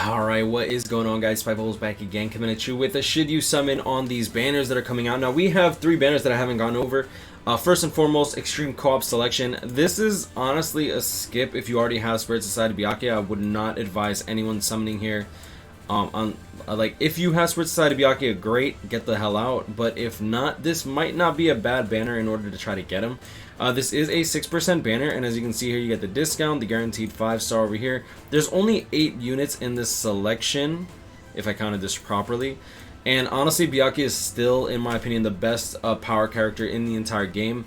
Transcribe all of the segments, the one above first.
Alright, what is going on, guys? SpitefulHopes back again, coming at you with a should you summon on these banners that are coming out. Now, we have 3 banners that I haven't gone over. First and foremost, Extreme Co-op Selection. This is honestly a skip if you already have Spirit Society Byakuya. I would not advise anyone summoning here. Like, if you have Spirit Society Byakuya, great, get the hell out. But if not, this might not be a bad banner in order to try to get him. This is a 6% banner, and as you can see here, you get the discount, the guaranteed 5-star over here. There's only 8 units in this selection, if I counted this properly. And honestly, Byakuya is still, in my opinion, the best power character in the entire game.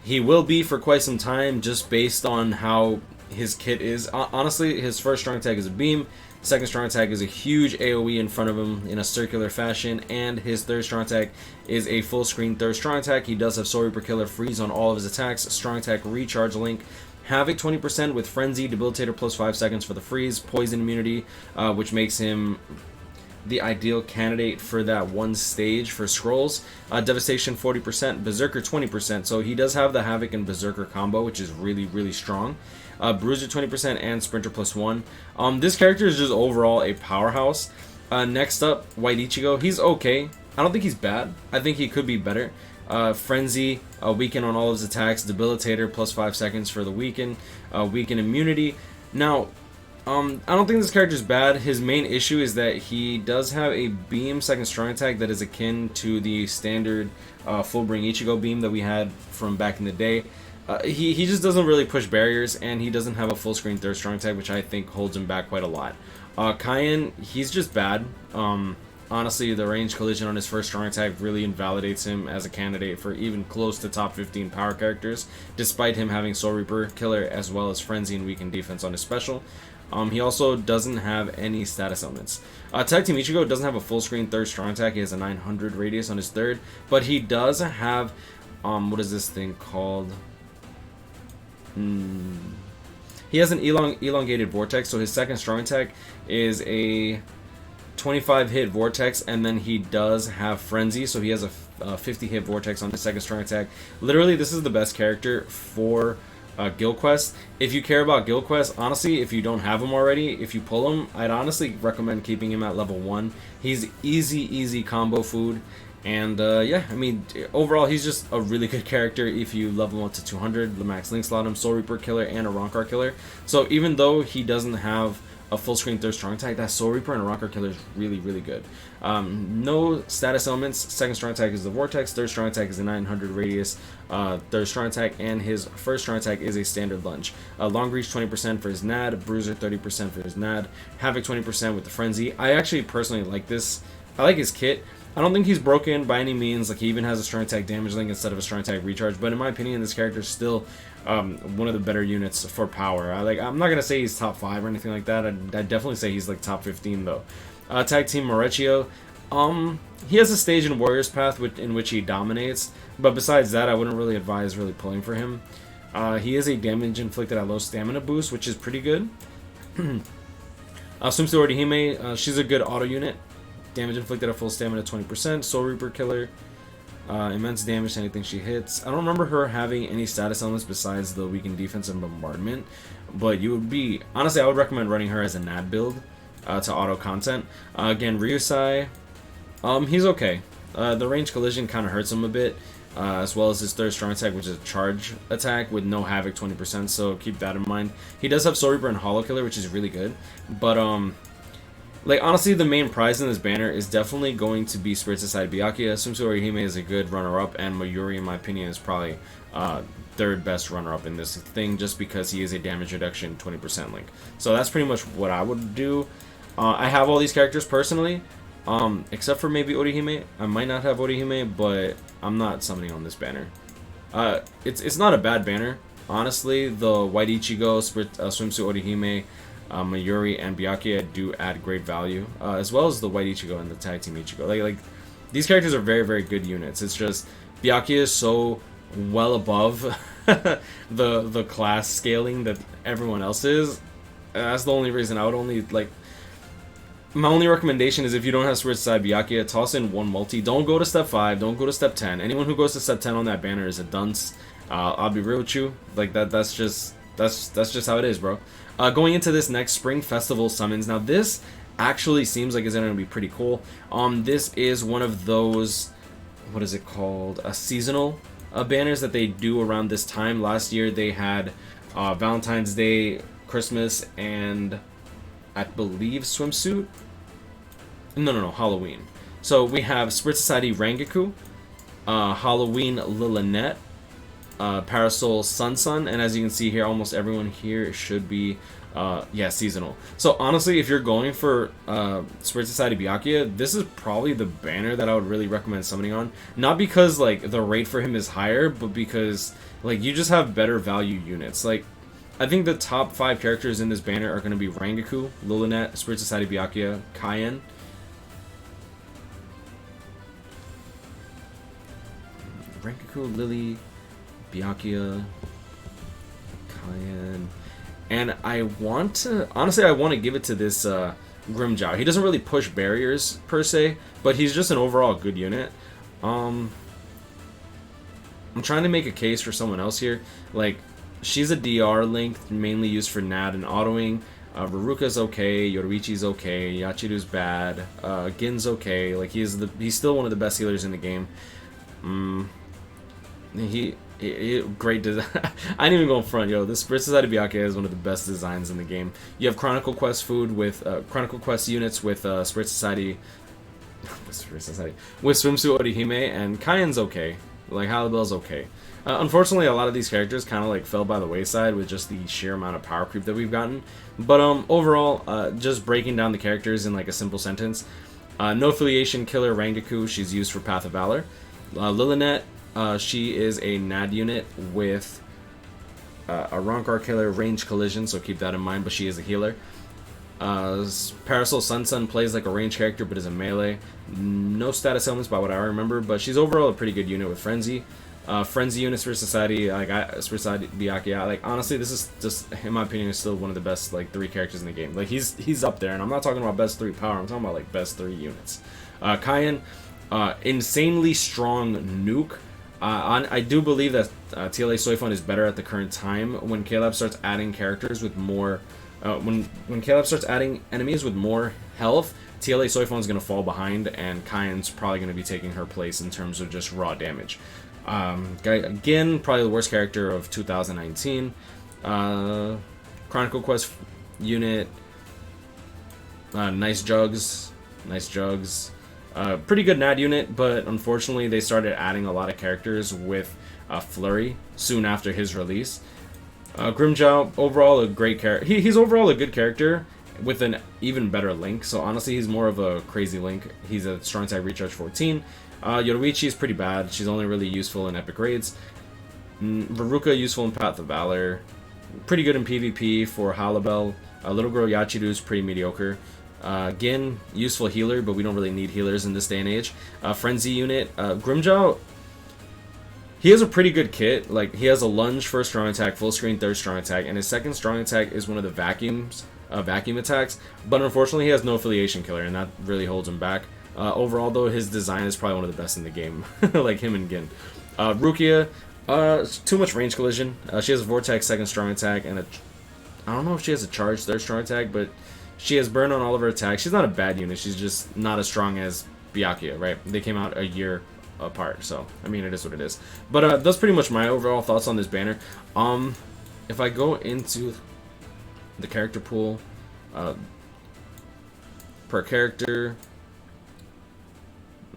He will be for quite some time, just based on how his kit is. Honestly, his first strong attack is a beam. Second strong attack is a huge AoE in front of him in a circular fashion, and his third strong attack is a full screen third strong attack. He does have Soul Reaper Killer freeze on all of his attacks, strong attack recharge link, Havoc 20% with Frenzy, Debilitator plus 5 seconds for the freeze, Poison immunity, which makes him the ideal candidate for that one stage for scrolls. Devastation 40%, Berserker 20%, so he does have the Havoc and Berserker combo, which is really strong. Bruiser 20% and Sprinter plus 1. This character is just overall a powerhouse. Next up, White Ichigo. He's okay. I don't think he's bad. I think he could be better. Frenzy, weaken on all of his attacks, Debilitator plus 5 seconds for the weaken, weaken immunity. Now, I don't think this character is bad. His main issue is that he does have a beam second strong attack that is akin to the standard full bring Ichigo beam that we had from back in the day. He just doesn't really push barriers, and he doesn't have a full screen third strong attack, which I think holds him back quite a lot. Cayenne, he's just bad. Honestly, the range collision on his first strong attack really invalidates him as a candidate for even close to top 15 power characters, despite him having Soul Reaper Killer as well as Frenzy and weaken defense on his special. He also doesn't have any status elements. Tag Team Ichigo doesn't have a full screen third strong attack. He has a 900 radius on his third, but he does have, what is this thing called? He has an elongated vortex, so his second strong attack is a 25 hit vortex, and then he does have Frenzy, so he has a 50 hit vortex on his second strong attack. Literally, this is the best character for Guild Quest. If you care about Guild Quest, honestly, if you don't have him already, if you pull him, I'd honestly recommend keeping him at level 1. He's easy combo food. And yeah, I mean, overall, he's just a really good character if you level him up to 200. The max link slot him, Soul Reaper Killer, and a Rancor Killer. So even though he doesn't have a full screen third strong attack, that Soul Reaper and a Rancor Killer is really good. No status elements. Second strong attack is the Vortex. Third strong attack is a 900 radius. Third strong attack, and his first strong attack is a standard lunge. Long reach 20% for his NAD. Bruiser 30% for his NAD. Havoc 20% with the Frenzy. I actually personally like this. I like his kit. I don't think he's broken by any means. Like, he even has a strong attack damage link instead of a strong attack recharge. But in my opinion, this character is still one of the better units for power. I'm not gonna say he's top 5 or anything like that. I'd definitely say he's like top 15 though. Tag Team Maurecchio. He has a stage in Warrior's Path in which he dominates. But besides that, I wouldn't really advise really pulling for him. He is a damage inflicted at low stamina boost, which is pretty good. Swimsuit Orihime. She's a good auto unit. Damage inflicted at full stamina 20%. Soul Reaper Killer. Immense damage to anything she hits. I don't remember her having any status elements besides the weakened defense and bombardment. But you would be... Honestly, I would recommend running her as a NAD build to auto content. Again, Ryusai. He's okay. The range collision kind of hurts him a bit. As well as his third strong attack, which is a charge attack with no Havoc 20%. So keep that in mind. He does have Soul Reaper and Hollow Killer, which is really good. But, like, honestly, the main prize in this banner is definitely going to be Spirit Society Byakuya. Swimsuit Orihime is a good runner-up, and Mayuri, in my opinion, is probably third best runner-up in this thing, just because he is a damage reduction 20% link. So that's pretty much what I would do. I have all these characters personally, except for maybe Orihime. I might not have Orihime, but I'm not summoning on this banner. It's not a bad banner, honestly. The White Ichigo, Swimsuit Orihime, Mayuri, and Byakuya do add great value, as well as the White Ichigo and the Tag Team Ichigo. Like these characters are very good units. It's just Byakuya is so well above the class scaling that everyone else is. That's the only reason I would only like. My only recommendation is if you don't have Spirit Society Byakuya, toss in one multi. Don't go to step 5. Don't go to step 10. Anyone who goes to step 10 on that banner is a dunce. I'll be real with you. Like that's just how it is, bro. Going into this next Spring Festival summons. Now this actually seems like it's going to be pretty cool. This is one of those, what is it called, seasonal banners that they do around this time. Last year they had Valentine's Day, Christmas, and I believe swimsuit. No, Halloween. So we have Spirit Society Rangaku, Halloween Lilynette, Parasol Sun, and as you can see here, almost everyone here should be seasonal. So honestly, if you're going for Spirit Society Byakuya, this is probably the banner that I would really recommend summoning on. Not because like the rate for him is higher, but because like you just have better value units. Like I think the top 5 characters in this banner are going to be Rangaku, Lilynette, Spirit Society Byakuya, Kaien. Rangaku, Lily, Byakuya, Kaien, and I want to, honestly, I want to give it to this Grimmjow. He doesn't really push barriers per se, but he's just an overall good unit. I'm trying to make a case for someone else here. Like, she's a DR link, mainly used for NAD and autoing. Ruruka's okay, Yoruichi's okay, Yachiru's bad, Gin's okay. Like he's still one of the best healers in the game. Great design. I didn't even go in front, yo. This Spirit Society Byakuya is one of the best designs in the game. You have Chronicle Quest food with Chronicle Quest units with Spirit Society, with Swimsuit Orihime, and Kaien's okay. Like Halibel's okay. Unfortunately, a lot of these characters kind of like fell by the wayside with just the sheer amount of power creep that we've gotten. But overall, just breaking down the characters in like a simple sentence. No affiliation killer Rangaku. She's used for Path of Valor. Lilynette. She is a NAD unit with a Rankar killer range collision, so keep that in mind, but she is a healer. Parasol Sun plays like a range character, but is a melee. No status elements by what I remember, but she's overall a pretty good unit with Frenzy. Frenzy units for Society, like Society Byakuya. Like honestly, this is just, in my opinion, is still one of the best like 3 characters in the game. Like he's up there, and I'm not talking about best 3 power. I'm talking about like best 3 units. Kaien, insanely strong nuke. I do believe that TLA Soifun is better at the current time. When Caleb starts adding characters with more, when Caleb starts adding enemies with more health, TLA Soifun is going to fall behind, and Kaien's probably going to be taking her place in terms of just raw damage. Again, probably the worst character of 2019. Chronicle Quest unit. Nice Jugs. Pretty good NAD unit, but unfortunately they started adding a lot of characters with Flurry soon after his release. Grimmjow, overall a great character. He's overall a good character with an even better Link, so honestly he's more of a crazy Link. He's a strong type recharge 14. Yoruichi is pretty bad. She's only really useful in epic raids. Veruca useful in Path of Valor. Pretty good in PvP for Halibel. Little Girl Yachiru is pretty mediocre. Gin, useful healer, but we don't really need healers in this day and age. Frenzy unit. Grimmjow, he has a pretty good kit. Like, he has a lunge, first strong attack, full screen, third strong attack, and his second strong attack is one of the vacuum attacks, but unfortunately he has no affiliation killer, and that really holds him back. Overall, though, his design is probably one of the best in the game, like him and Gin. Rukia, too much range collision. She has a Vortex, second strong attack, and I don't know if she has a charge, third strong attack, but she has burn on all of her attacks. She's not a bad unit. She's just not as strong as Byakuya, right? They came out a year apart, so I mean, it is what it is. But that's pretty much my overall thoughts on this banner. If I go into the character pool, per character,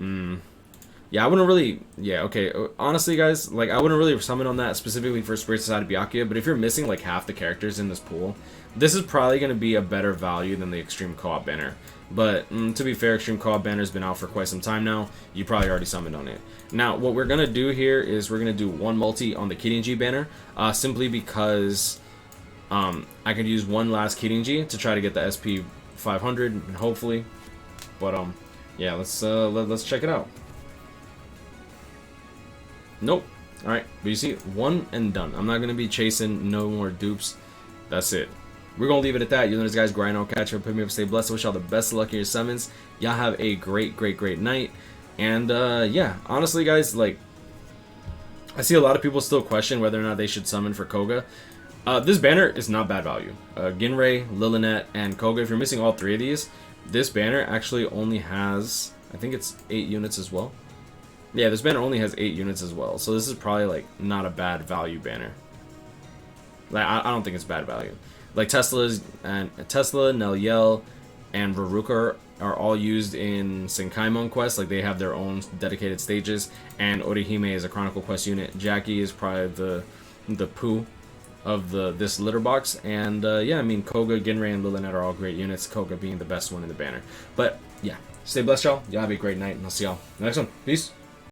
yeah, I wouldn't really, okay, honestly guys, like I wouldn't really summon on that specifically for Spirit Society Byakuya, but if you're missing like half the characters in this pool, this is probably going to be a better value than the Extreme Co-op banner. But to be fair, Extreme Co-op banner has been out for quite some time now. You probably already summoned on it. Now, what we're going to do here is we're going to do one multi on the Kirinji banner, simply because I could use one last Kirinji to try to get the SP 500, hopefully. But yeah, let's check it out. Nope. All right, but you see, one and done. I'm not going to be chasing no more dupes. That's it. We're going to leave it at that. You know, this guy's grind. I'll catch you. Put me up. Stay blessed. I wish y'all the best of luck in your summons. Y'all have a great night. And, yeah, honestly, guys, like, I see a lot of people still question whether or not they should summon for Koga. This banner is not bad value. Ginrei, Lilinet, and Koga, if you're missing all three of these, this banner actually only has, I think it's 8 units as well. Yeah, this banner only has 8 units as well, so this is probably, like, not a bad value banner. Like, I don't think it's bad value. Like, Tesla, Nelyel, and Veruca are all used in Senkaimon quests. Like, they have their own dedicated stages, and Orihime is a Chronicle quest unit. Jackie is probably the poo of this litter box, and yeah, I mean, Koga, Ginrei, and Lilinet are all great units, Koga being the best one in the banner. But, yeah, stay blessed, y'all. Y'all have a great night, and I'll see y'all in the next one. Peace.